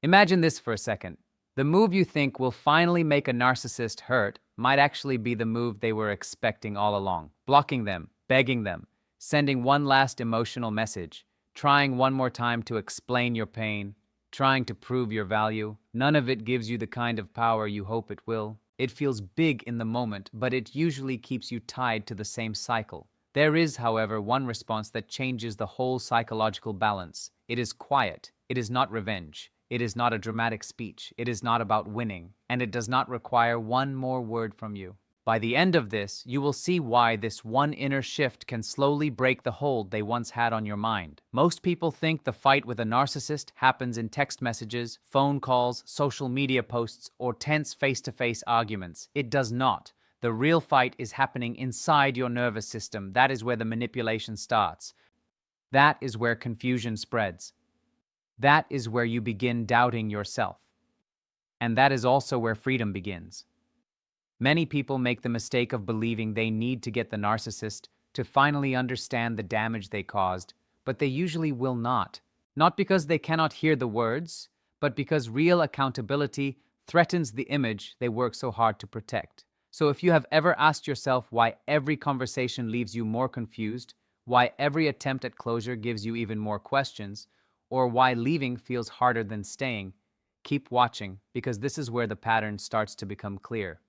Imagine this for a second. The move you think will finally make a narcissist hurt might actually be the move they were expecting all along. Blocking them, begging them, sending one last emotional message, trying one more time to explain your pain, trying to prove your value. None of it gives you the kind of power you hope it will. It feels big in the moment, but it usually keeps you tied to the same cycle. There is, however, one response that changes the whole psychological balance. It is quiet. It is not revenge. It is not a dramatic speech. It is not about winning, and it does not require one more word from you. By the end of this, you will see why this one inner shift can slowly break the hold they once had on your mind. Most people think the fight with a narcissist happens in text messages, phone calls, social media posts, or tense face-to-face arguments. It does not. The real fight is happening inside your nervous system. That is where the manipulation starts. That is where confusion spreads. That is where you begin doubting yourself. And that is also where freedom begins. Many people make the mistake of believing they need to get the narcissist to finally understand the damage they caused, but they usually will not. Not because they cannot hear the words, but because real accountability threatens the image they work so hard to protect. So if you have ever asked yourself why every conversation leaves you more confused, why every attempt at closure gives you even more questions, or why leaving feels harder than staying, keep watching, because this is where the pattern starts to become clear.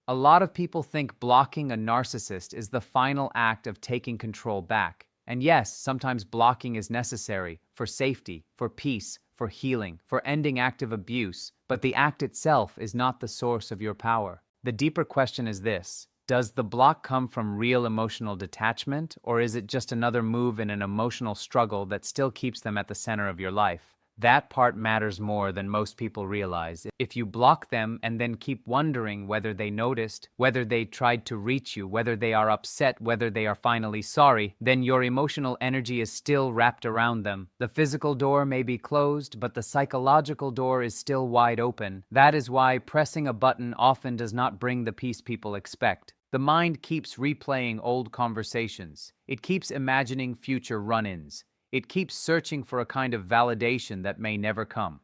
A lot of people think blocking a narcissist is the final act of taking control back. And yes, sometimes blocking is necessary for safety, for peace, for healing, for ending active abuse, but the act itself is not the source of your power. The deeper question is this: does the block come from real emotional detachment, or is it just another move in an emotional struggle that still keeps them at the center of your life? That part matters more than most people realize. If you block them and then keep wondering whether they noticed, whether they tried to reach you, whether they are upset, whether they are finally sorry, then your emotional energy is still wrapped around them. The physical door may be closed, but the psychological door is still wide open. That is why pressing a button often does not bring the peace people expect. The mind keeps replaying old conversations. It keeps imagining future run-ins. It keeps searching for a kind of validation that may never come.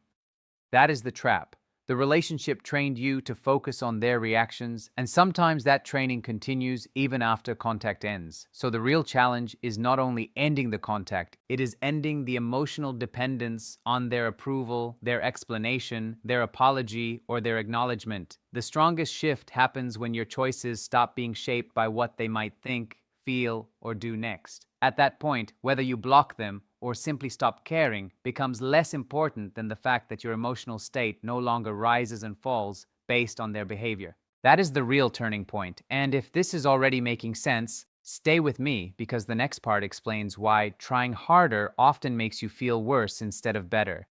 That is the trap. The relationship trained you to focus on their reactions, and sometimes that training continues even after contact ends. So the real challenge is not only ending the contact, it is ending the emotional dependence on their approval, their explanation, their apology, or their acknowledgement. The strongest shift happens when your choices stop being shaped by what they might think, feel, or do next. At that point, whether you block them or simply stop caring becomes less important than the fact that your emotional state no longer rises and falls based on their behavior. That is the real turning point, and if this is already making sense, stay with me, because the next part explains why trying harder often makes you feel worse instead of better.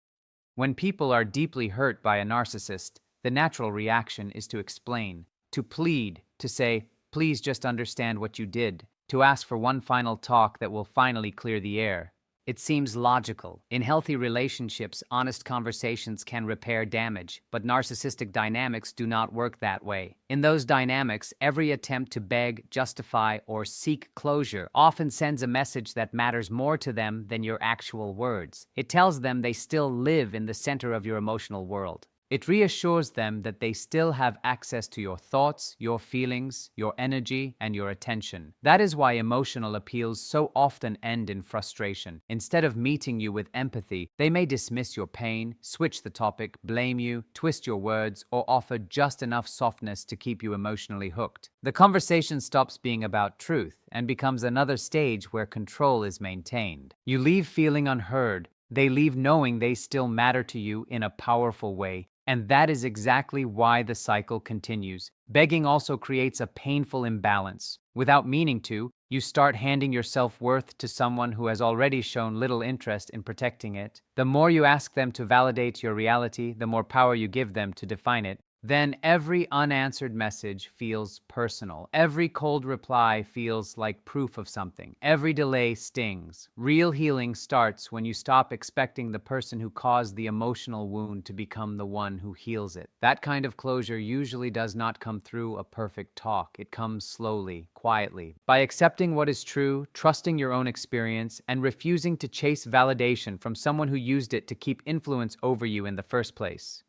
When people are deeply hurt by a narcissist, the natural reaction is to explain, to plead, to say, "Please just understand what you did," to ask for one final talk that will finally clear the air. It seems logical. In healthy relationships, honest conversations can repair damage, but narcissistic dynamics do not work that way. In those dynamics, every attempt to beg, justify, or seek closure often sends a message that matters more to them than your actual words. It tells them they still live in the center of your emotional world. It reassures them that they still have access to your thoughts, your feelings, your energy, and your attention. That is why emotional appeals so often end in frustration. Instead of meeting you with empathy, they may dismiss your pain, switch the topic, blame you, twist your words, or offer just enough softness to keep you emotionally hooked. The conversation stops being about truth and becomes another stage where control is maintained. You leave feeling unheard. They leave knowing they still matter to you in a powerful way. And that is exactly why the cycle continues. Begging also creates a painful imbalance. Without meaning to, you start handing your self-worth to someone who has already shown little interest in protecting it. The more you ask them to validate your reality, the more power you give them to define it. Then every unanswered message feels personal. Every cold reply feels like proof of something. Every delay stings. Real healing starts when you stop expecting the person who caused the emotional wound to become the one who heals it. That kind of closure usually does not come through a perfect talk. It comes slowly, quietly. By accepting what is true, trusting your own experience, and refusing to chase validation from someone who used it to keep influence over you in the first place.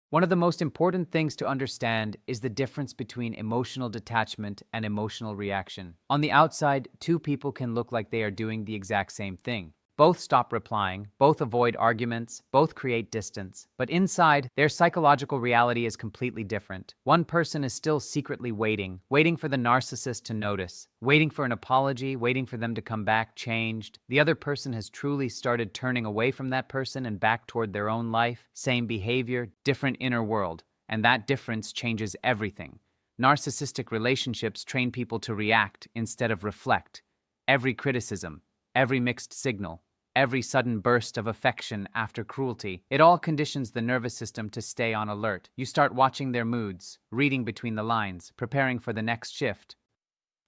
One of the most important things to understand is the difference between emotional detachment and emotional reaction. On the outside, two people can look like they are doing the exact same thing. Both stop replying, both avoid arguments, both create distance. But inside, their psychological reality is completely different. One person is still secretly waiting for the narcissist to notice, waiting for an apology, waiting for them to come back changed. The other person has truly started turning away from that person and back toward their own life. Same behavior, different inner world. And that difference changes everything. Narcissistic relationships train people to react instead of reflect. Every criticism, every mixed signal, every sudden burst of affection after cruelty, it all conditions the nervous system to stay on alert. You start watching their moods, reading between the lines, preparing for the next shift,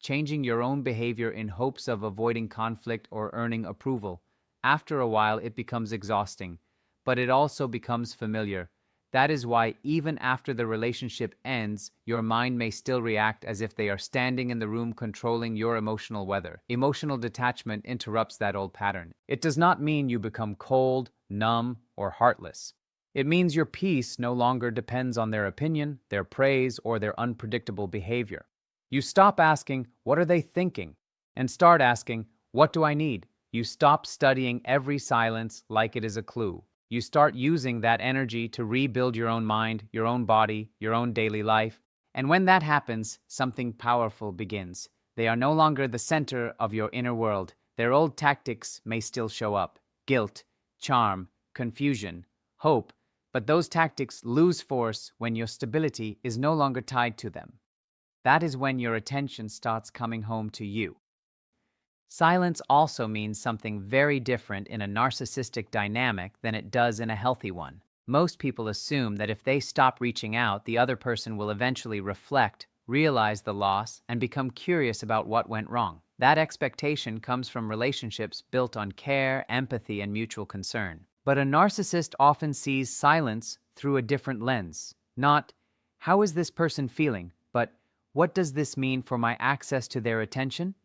changing your own behavior in hopes of avoiding conflict or earning approval. After a while, it becomes exhausting, but it also becomes familiar. That is why, even after the relationship ends, your mind may still react as if they are standing in the room controlling your emotional weather. Emotional detachment interrupts that old pattern. It does not mean you become cold, numb, or heartless. It means your peace no longer depends on their opinion, their praise, or their unpredictable behavior. You stop asking, "What are they thinking?" and start asking, "What do I need?" You stop studying every silence like it is a clue. You start using that energy to rebuild your own mind, your own body, your own daily life. And when that happens, something powerful begins. They are no longer the center of your inner world. Their old tactics may still show up: guilt, charm, confusion, hope. But those tactics lose force when your stability is no longer tied to them. That is when your attention starts coming home to you. Silence also means something very different in a narcissistic dynamic than it does in a healthy one. Most people assume that if they stop reaching out, the other person will eventually reflect, realize the loss, and become curious about what went wrong. That expectation comes from relationships built on care, empathy, and mutual concern. But a narcissist often sees silence through a different lens. Not, "How is this person feeling?" but, "What does this mean for my access to their attention?"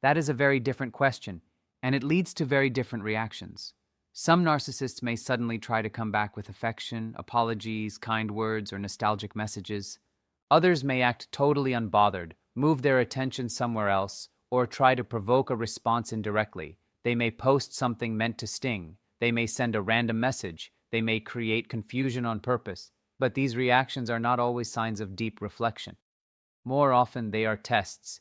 That is a very different question, and it leads to very different reactions. Some narcissists may suddenly try to come back with affection, apologies, kind words, or nostalgic messages. Others may act totally unbothered, move their attention somewhere else, or try to provoke a response indirectly. They may post something meant to sting. They may send a random message. They may create confusion on purpose. But these reactions are not always signs of deep reflection. More often, they are tests.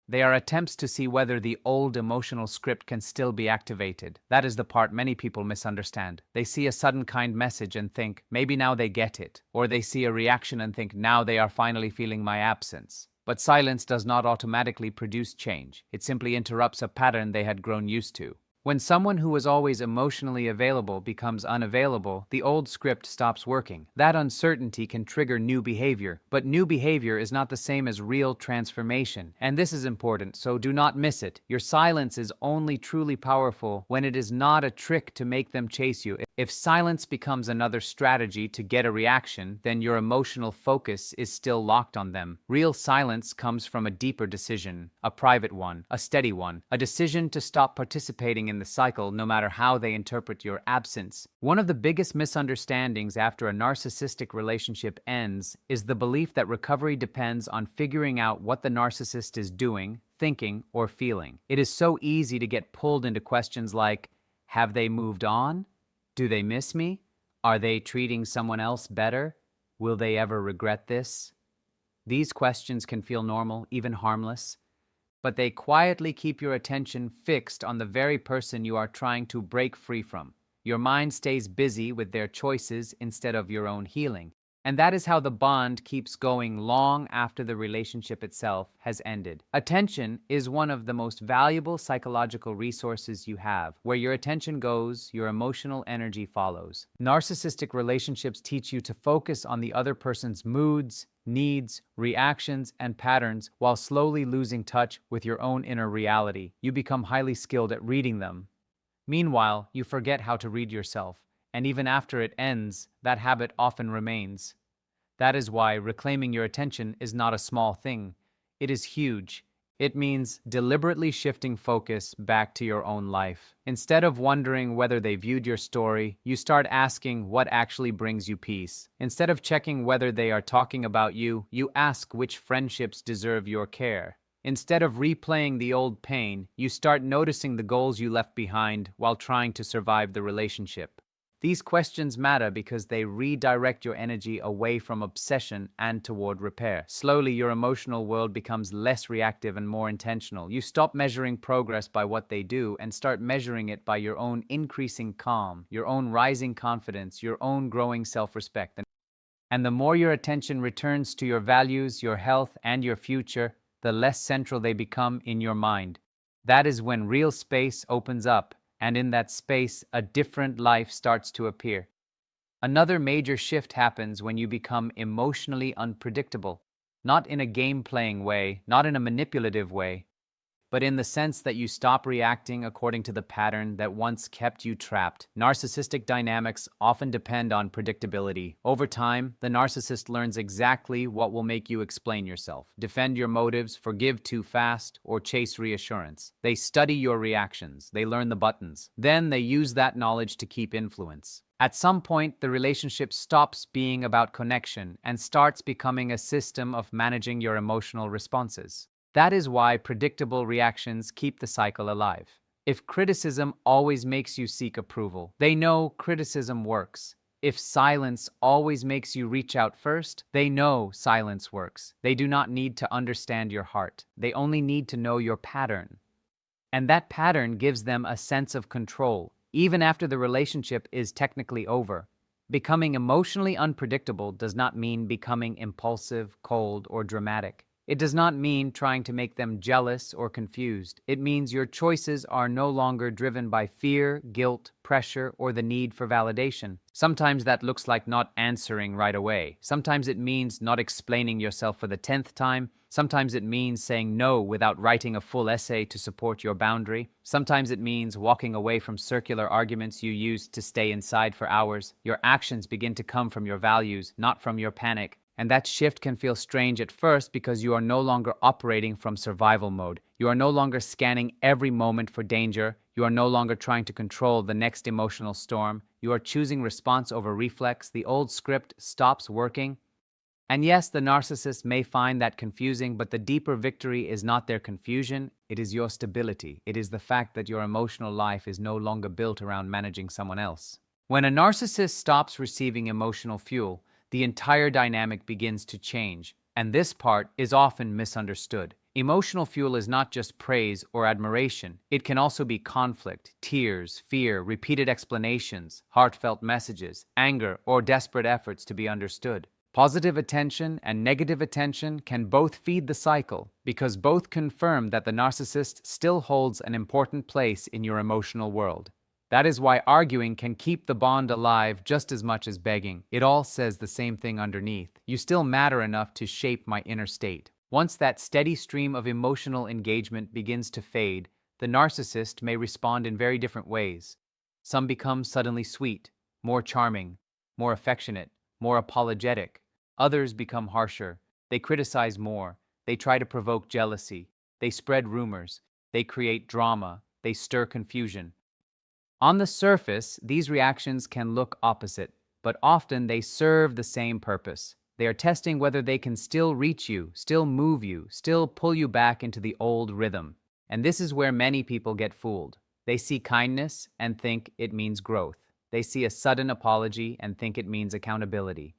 They are attempts to see whether the old emotional script can still be activated. That is the part many people misunderstand. They see a sudden kind message and think, maybe now they get it. Or they see a reaction and think, now they are finally feeling my absence. But silence does not automatically produce change. It simply interrupts a pattern they had grown used to. When someone who was always emotionally available becomes unavailable, the old script stops working. That uncertainty can trigger new behavior, but new behavior is not the same as real transformation. And this is important, so do not miss it. Your silence is only truly powerful when it is not a trick to make them chase you. If silence becomes another strategy to get a reaction, then your emotional focus is still locked on them. Real silence comes from a deeper decision, a private one, a steady one, a decision to stop participating in the cycle no matter how they interpret your absence. One of the biggest misunderstandings after a narcissistic relationship ends is the belief that recovery depends on figuring out what the narcissist is doing, thinking, or feeling. It is so easy to get pulled into questions like, have they moved on? Do they miss me? Are they treating someone else better? Will they ever regret this? These questions can feel normal, even harmless, but they quietly keep your attention fixed on the very person you are trying to break free from. Your mind stays busy with their choices instead of your own healing. And that is how the bond keeps going long after the relationship itself has ended. Attention is one of the most valuable psychological resources you have. Where your attention goes, your emotional energy follows. Narcissistic relationships teach you to focus on the other person's moods, needs, reactions, and patterns while slowly losing touch with your own inner reality. You become highly skilled at reading them. Meanwhile, you forget how to read yourself, and even after it ends, that habit often remains. That is why reclaiming your attention is not a small thing. It is huge. It means deliberately shifting focus back to your own life. Instead of wondering whether they viewed your story, you start asking what actually brings you peace. Instead of checking whether they are talking about you, you ask which friendships deserve your care. Instead of replaying the old pain, you start noticing the goals you left behind while trying to survive the relationship. These questions matter because they redirect your energy away from obsession and toward repair. Slowly, your emotional world becomes less reactive and more intentional. You stop measuring progress by what they do and start measuring it by your own increasing calm, your own rising confidence, your own growing self-respect. And the more your attention returns to your values, your health, and your future, the less central they become in your mind. That is when real space opens up, and in that space, a different life starts to appear. Another major shift happens when you become emotionally unpredictable, not in a game-playing way, not in a manipulative way, but in the sense that you stop reacting according to the pattern that once kept you trapped. Narcissistic dynamics often depend on predictability. Over time, the narcissist learns exactly what will make you explain yourself, defend your motives, forgive too fast, or chase reassurance. They study your reactions, they learn the buttons. Then they use that knowledge to keep influence. At some point, the relationship stops being about connection and starts becoming a system of managing your emotional responses. That is why predictable reactions keep the cycle alive. If criticism always makes you seek approval, they know criticism works. If silence always makes you reach out first, they know silence works. They do not need to understand your heart. They only need to know your pattern. And that pattern gives them a sense of control, even after the relationship is technically over. Becoming emotionally unpredictable does not mean becoming impulsive, cold, or dramatic. It does not mean trying to make them jealous or confused. It means your choices are no longer driven by fear, guilt, pressure, or the need for validation. Sometimes that looks like not answering right away. Sometimes it means not explaining yourself for the 10th time. Sometimes it means saying no without writing a full essay to support your boundary. Sometimes it means walking away from circular arguments you used to stay inside for hours. Your actions begin to come from your values, not from your panic. And that shift can feel strange at first because you are no longer operating from survival mode. You are no longer scanning every moment for danger. You are no longer trying to control the next emotional storm. You are choosing response over reflex. The old script stops working. And yes, the narcissist may find that confusing, but the deeper victory is not their confusion. It is your stability. It is the fact that your emotional life is no longer built around managing someone else. When a narcissist stops receiving emotional fuel, the entire dynamic begins to change, and this part is often misunderstood. Emotional fuel is not just praise or admiration. It can also be conflict, tears, fear, repeated explanations, heartfelt messages, anger, or desperate efforts to be understood. Positive attention and negative attention can both feed the cycle because both confirm that the narcissist still holds an important place in your emotional world. That is why arguing can keep the bond alive just as much as begging. It all says the same thing underneath. You still matter enough to shape my inner state. Once that steady stream of emotional engagement begins to fade, the narcissist may respond in very different ways. Some become suddenly sweet, more charming, more affectionate, more apologetic. Others become harsher. They criticize more. They try to provoke jealousy. They spread rumors. They create drama. They stir confusion. On the surface, these reactions can look opposite, but often they serve the same purpose. They are testing whether they can still reach you, still move you, still pull you back into the old rhythm. And this is where many people get fooled. They see kindness and think it means growth. They see a sudden apology and think it means accountability.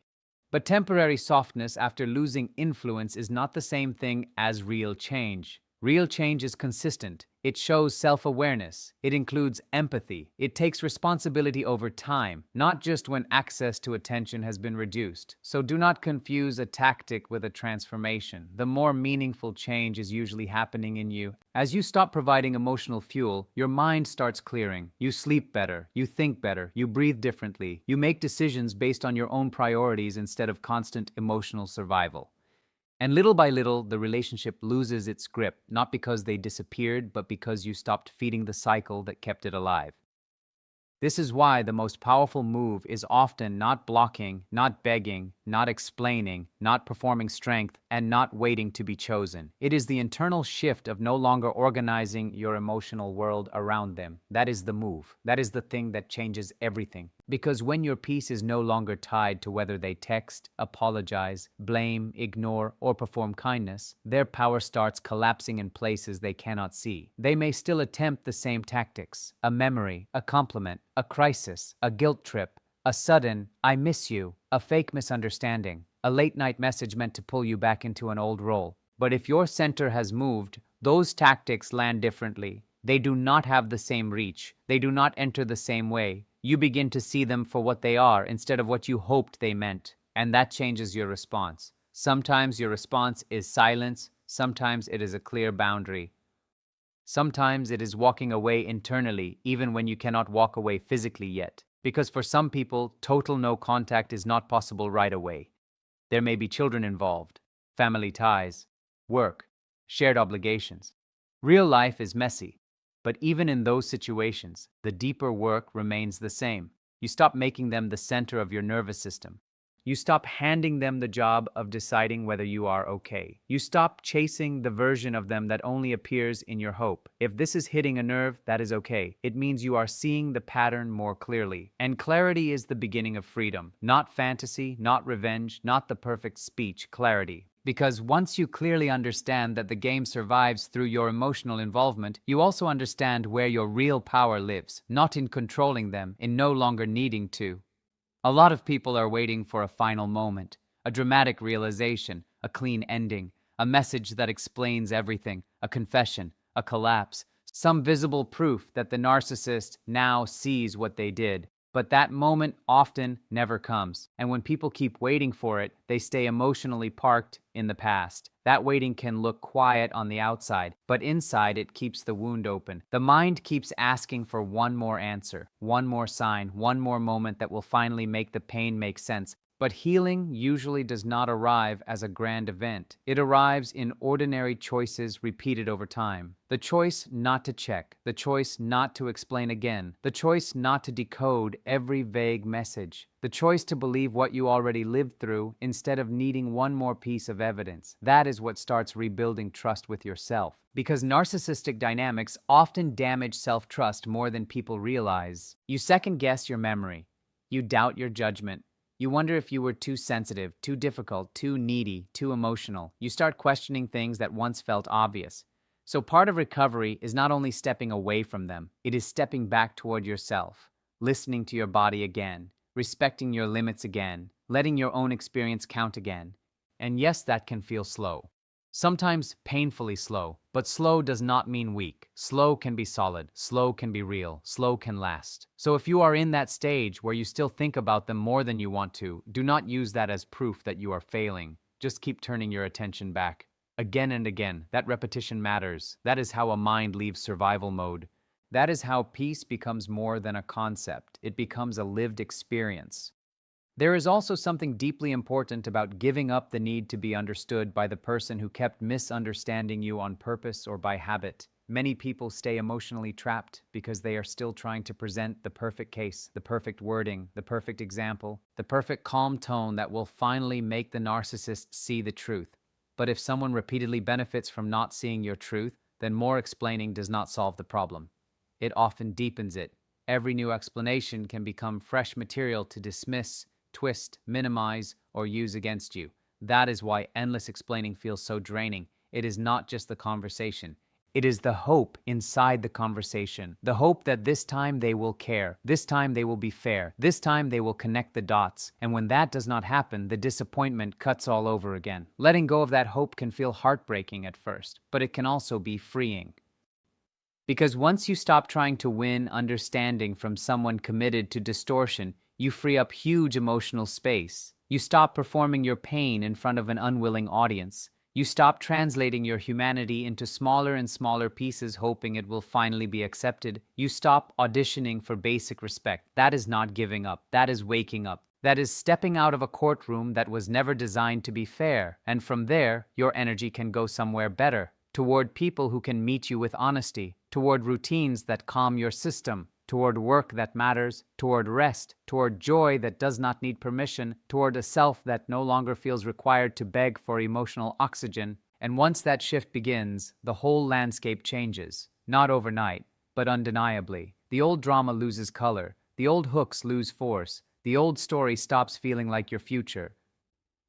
But temporary softness after losing influence is not the same thing as real change. Real change is consistent. It shows self-awareness. It includes empathy. It takes responsibility over time, not just when access to attention has been reduced. So do not confuse a tactic with a transformation. The more meaningful change is usually happening in you. As you stop providing emotional fuel, your mind starts clearing. You sleep better. You think better. You breathe differently. You make decisions based on your own priorities instead of constant emotional survival. And little by little, the relationship loses its grip, not because they disappeared, but because you stopped feeding the cycle that kept it alive. This is why the most powerful move is often not blocking, not begging, not explaining, not performing strength, and not waiting to be chosen. It is the internal shift of no longer organizing your emotional world around them. That is the move. That is the thing that changes everything. Because when your peace is no longer tied to whether they text, apologize, blame, ignore, or perform kindness, their power starts collapsing in places they cannot see. They may still attempt the same tactics: a memory, a compliment, a crisis, a guilt trip, a sudden "I miss you," a fake misunderstanding, a late-night message meant to pull you back into an old role. But if your center has moved, those tactics land differently. They do not have the same reach. They do not enter the same way. You begin to see them for what they are instead of what you hoped they meant. And that changes your response. Sometimes your response is silence. Sometimes it is a clear boundary. Sometimes it is walking away internally, even when you cannot walk away physically yet. Because for some people, total no contact is not possible right away. There may be children involved, family ties, work, shared obligations. Real life is messy. But even in those situations, the deeper work remains the same. You stop making them the center of your nervous system. You stop handing them the job of deciding whether you are okay. You stop chasing the version of them that only appears in your hope. If this is hitting a nerve, that is okay. It means you are seeing the pattern more clearly. And clarity is the beginning of freedom. Not fantasy, not revenge, not the perfect speech. Clarity. Because once you clearly understand that the game survives through your emotional involvement, you also understand where your real power lives, not in controlling them, in no longer needing to. A lot of people are waiting for a final moment, a dramatic realization, a clean ending, a message that explains everything, a confession, a collapse, some visible proof that the narcissist now sees what they did. But that moment often never comes. And when people keep waiting for it, they stay emotionally parked in the past. That waiting can look quiet on the outside, but inside it keeps the wound open. The mind keeps asking for one more answer, one more sign, one more moment that will finally make the pain make sense. But healing usually does not arrive as a grand event. It arrives in ordinary choices repeated over time. The choice not to check, the choice not to explain again, the choice not to decode every vague message, the choice to believe what you already lived through instead of needing one more piece of evidence. That is what starts rebuilding trust with yourself. Because narcissistic dynamics often damage self-trust more than people realize. You second-guess your memory. You doubt your judgment. You wonder if you were too sensitive, too difficult, too needy, too emotional. You start questioning things that once felt obvious. So part of recovery is not only stepping away from them, it is stepping back toward yourself, listening to your body again, respecting your limits again, letting your own experience count again. And yes, that can feel slow. Sometimes painfully slow, but slow does not mean weak. Slow can be solid, slow can be real, slow can last. So if you are in that stage where you still think about them more than you want to, do not use that as proof that you are failing. Just keep turning your attention back. Again and again, that repetition matters. That is how a mind leaves survival mode. That is how peace becomes more than a concept. It becomes a lived experience. There is also something deeply important about giving up the need to be understood by the person who kept misunderstanding you on purpose or by habit. Many people stay emotionally trapped because they are still trying to present the perfect case, the perfect wording, the perfect example, the perfect calm tone that will finally make the narcissist see the truth. But if someone repeatedly benefits from not seeing your truth, then more explaining does not solve the problem. It often deepens it. Every new explanation can become fresh material to dismiss, twist, minimize, or use against you. That is why endless explaining feels so draining. It is not just the conversation. It is the hope inside the conversation. The hope that this time they will care. This time they will be fair. This time they will connect the dots. And when that does not happen, the disappointment cuts all over again. Letting go of that hope can feel heartbreaking at first, but it can also be freeing. Because once you stop trying to win understanding from someone committed to distortion, you free up huge emotional space. You stop performing your pain in front of an unwilling audience. You stop translating your humanity into smaller and smaller pieces, hoping it will finally be accepted. You stop auditioning for basic respect. That is not giving up. That is waking up. That is stepping out of a courtroom that was never designed to be fair. And from there, your energy can go somewhere better, toward people who can meet you with honesty, toward routines that calm your system, toward work that matters, toward rest, toward joy that does not need permission, toward a self that no longer feels required to beg for emotional oxygen. And once that shift begins, the whole landscape changes. Not overnight, but undeniably. The old drama loses color, the old hooks lose force, the old story stops feeling like your future.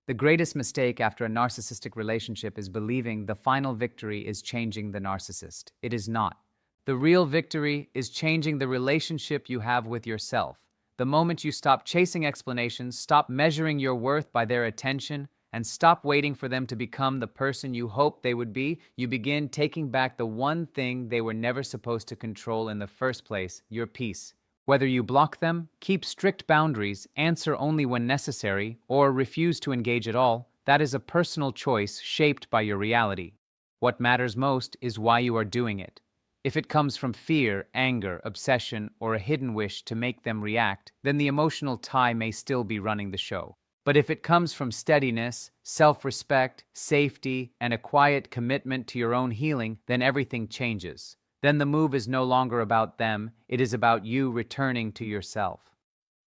The greatest mistake after a narcissistic relationship is believing the final victory is changing the narcissist. It is not. The real victory is changing the relationship you have with yourself. The moment you stop chasing explanations, stop measuring your worth by their attention, and stop waiting for them to become the person you hoped they would be, you begin taking back the one thing they were never supposed to control in the first place, your peace. Whether you block them, keep strict boundaries, answer only when necessary, or refuse to engage at all, that is a personal choice shaped by your reality. What matters most is why you are doing it. If it comes from fear, anger, obsession, or a hidden wish to make them react, then the emotional tie may still be running the show. But if it comes from steadiness, self-respect, safety, and a quiet commitment to your own healing, then everything changes. Then the move is no longer about them, it is about you returning to yourself.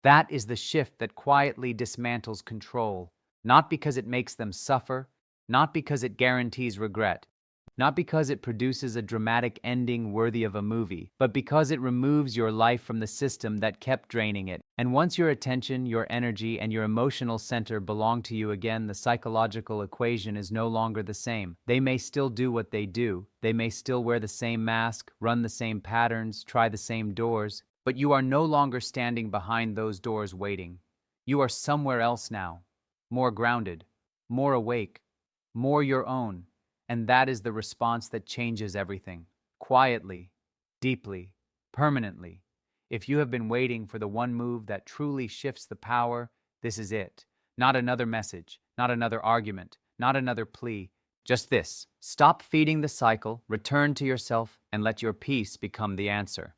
That is the shift that quietly dismantles control, not because it makes them suffer, not because it guarantees regret, not because it produces a dramatic ending worthy of a movie, but because it removes your life from the system that kept draining it. And once your attention, your energy, and your emotional center belong to you again, the psychological equation is no longer the same. They may still do what they do. They may still wear the same mask, run the same patterns, try the same doors, but you are no longer standing behind those doors waiting. You are somewhere else now, more grounded, more awake, more your own. And that is the response that changes everything. Quietly, deeply, permanently. If you have been waiting for the one move that truly shifts the power, this is it. Not another message, not another argument, not another plea. Just this. Stop feeding the cycle, return to yourself, and let your peace become the answer.